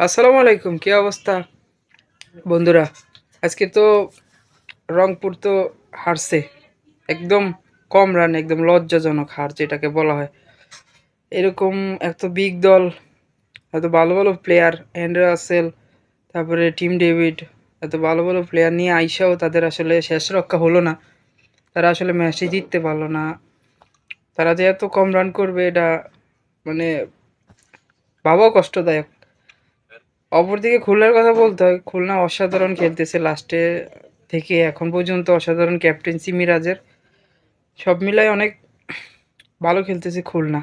আসসালামু আলাইকুম, কি অবস্থা বন্ধুরা? আজকে তো রংপুর তো হারছে একদম কম রান, একদম লজ্জাজনক হার যেটাকে বলা হয়। এরকম এত বিগ দল, এত ভালো ভালো প্লেয়ার, অ্যান্ড্রে রাসেল, তারপরে টিম ডেভিড, এত ভালো ভালো প্লেয়ার নিয়ে আইসাও তাদের আসলে শেষ রক্ষা হলো না। তারা আসলে ম্যাচই জিততে পারলো না। তারা যে এত কম রান করবে এটা মানে ভাবাও কষ্টদায়ক। অপরদিকে খুলনার কথা বলতে হয়, খুলনা অসাধারণ খেলতেছে লাস্টে থেকে এখন পর্যন্ত। অসাধারণ ক্যাপ্টেন্সি মিরাজের, সব মিলাই অনেক ভালো খেলতেছে খুলনা।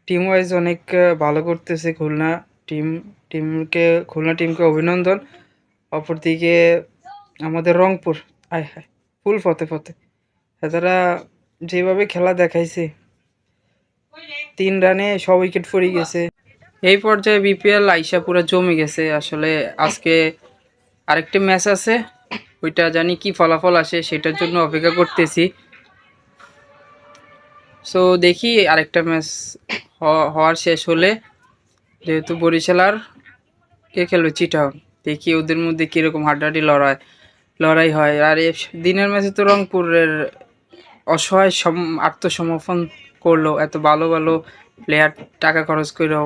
টিম ওয়াইজ অনেক ভালো করতেছে খুলনা টিম। টিমকে খুলনা টিমকে অভিনন্দন। অপরদিকে আমাদের রংপুর, আয় হায়, ফুল ফতে ফতে। তারা যেভাবে খেলা দেখাইছে, 3 রানে 6 উইকেট পড়ে গেছে। এই পর্যায়ে বিপিএল আইসা পুরো জমে গেছে আসলে। আজকে আরেকটি ম্যাচ আছে, ওইটা জানি কি ফলাফল আসে, সেটার জন্য অপেক্ষা করতেছি। সো দেখি আরেকটা ম্যাচ হওয়ার শেষ হলে, যেহেতু বরিশাল আর কে খেলবে, চিটাগাং, দেখি ওদের মধ্যে কীরকম হাড্ডাহাড্ডি লড়াই হয়। আর দিনের ম্যাচে তো রংপুরের অসহায় আত্মসমর্পণ করলো, এত ভালো ভালো প্লেয়ার টাকা খরচ করেও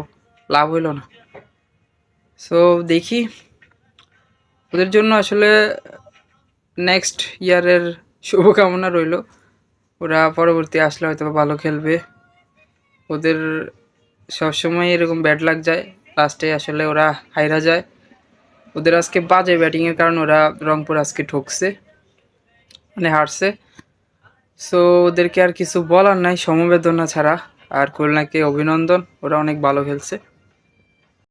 লাভ হইল না। সো দেখি, ওদের জন্য আসলে নেক্সট ইয়ারের শুভকামনা রইল। ওরা পরবর্তী আসলে হয়তো ভালো খেলবে। ওদের সবসময় এরকম ব্যাড লাগ যায়, লাস্টে আসলে ওরা হাইরা যায়। ওদের আজকে বাজে ব্যাটিংয়ের কারণে ওরা রংপুর আজকে ঠকছে, মানে হারছে। সো ওদেরকে আর কিছু বলার নাই সমবেদনা ছাড়া। আর খুলনাকে অভিনন্দন, ওরা অনেক ভালো খেলছে।